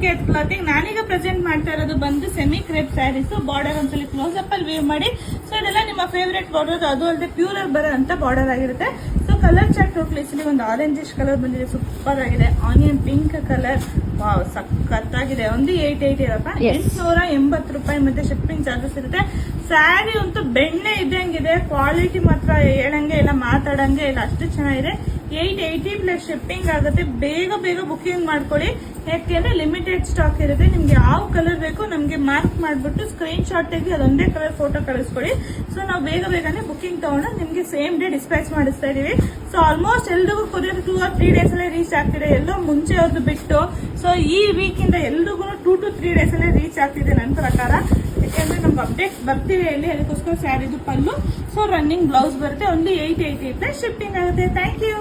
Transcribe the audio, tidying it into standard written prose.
ಕೇತ್ clothing. ನಾನೀಗ present ಮಾಡ್ತಾ ಇರೋದು ಬಂದು ಸೆಮಿ ಕ್ರೇಪ್ ಸ್ಯಾರೀಸ್. ಬಾರ್ಡರ್ ಒಂದ್ಸಲಿ ಕ್ಲೋಸ್ ಅಪ್ ಅಲ್ಲಿ ವೇವ್ ಮಾಡಿ. ಸೊ ಇದೆಲ್ಲ ನಿಮ್ಮ ಫೇವರೇಟ್ ಬಾರ್ಡರ್, ಅದು ಅಲ್ಲದೆ ಪ್ಯೂರ್ ಬರೋ ಅಂತ ಬಾರ್ಡರ್ ಆಗಿರುತ್ತೆ. ಸೊ ಕಲರ್ ಚಾರ್ಟ್ ಟೋಟಲ್ ಇಲ್ಲಿ ಒಂದು ಆರೆಂಜಿಶ್ ಕಲರ್ ಬಂದಿದೆ, ಸೂಪರ್ ಆಗಿದೆ. ಆನಿಯನ್ ಪಿಂಕ್ ಕಲರ್, ವಾವ್ ಸಖತ್ತಾಗಿದೆ. ಒಂದು 880 ಇರಪ್ಪ, 880 ರೂಪಾಯಿ. ಮತ್ತೆ ಶಿಪ್ಪಿಂಗ್ ಚಾರ್ಜಸ್ ಇರುತ್ತೆ. ಸ್ಯಾರಿ ಅಂತೂ ಬೆಣ್ಣೆ ಇದ್ದಂಗಿದೆ, ಕ್ವಾಲಿಟಿ ಮಾತ್ರ ಹೇಳಂಗೆ ಇಲ್ಲ, ಮಾತಾಡಂಗೆ ಇಲ್ಲ, ಅಷ್ಟು ಚೆನ್ನಾಗಿದೆ. 880 ಪ್ಲಸ್ ಶಿಪ್ಪಿಂಗ್ ಆಗುತ್ತೆ. ಬೇಗ ಬೇಗ ಬುಕಿಂಗ್ ಮಾಡ್ಕೊಳ್ಳಿ, ಯಾಕೆಂದ್ರೆ ಲಿಮಿಟೆಡ್ ಸ್ಟಾಕ್ ಇರುತ್ತೆ. ನಿಮ್ಗೆ ಯಾವ ಕಲರ್ ಬೇಕು ನಮ್ಗೆ ಮಾರ್ಕ್ ಮಾಡ್ಬಿಟ್ಟು ಸ್ಕ್ರೀನ್ ಶಾಟ್ ತೆಗಿ ಅದೊಂದೇ ಕಲರ್ ಫೋಟೋ ಕಳಿಸ್ಕೊಡಿ. ಸೊ ನಾವು ಬೇಗ ಬೇಗನೆ ಬುಕಿಂಗ್ ತಗೊಂಡು ನಿಮ್ಗೆ ಸೇಮ್ ಡೇ ಡಿಸ್ಪ್ಯಾಚ್ ಮಾಡಿಸ್ತಾ ಇದೀವಿ. ಸೊ ಆಲ್ಮೋಸ್ಟ್ ಎಲ್ರಿಗೂ ಕೊರಿಯರ್ 2 or 3 days ಅಲ್ಲೇ ರೀಚ್ ಆಗ್ತಿದೆ, ಎಲ್ಲೋ ಮುಂಚೆ ಅವ್ರದ್ದು ಬಿಟ್ಟು. ಸೊ ಈ ವೀಕ್ ಇಂದ ಎಲ್ರಿಗೂ 2 to 3 days ಅಲ್ಲೇ ರೀಚ್ ಆಗ್ತಿದೆ ನನ್ನ ಪ್ರಕಾರ. ಯಾಕಂದ್ರೆ ನಮ್ಗೆ ಅಪ್ಡೇಟ್ ಬರ್ತೀವಿ ಇಲ್ಲಿ, ಅದಕ್ಕೋಸ್ಕರ ಸ್ಯಾರಿದು ಪಲ್ಲು. ಸೊ ರನ್ನಿಂಗ್ ಬ್ಲೌಸ್ ಬರುತ್ತೆ. ಒಂದು 880 ಪ್ಲಸ್ ಶಿಪ್ಪಿಂಗ್ ಆಗುತ್ತೆ. Thank you.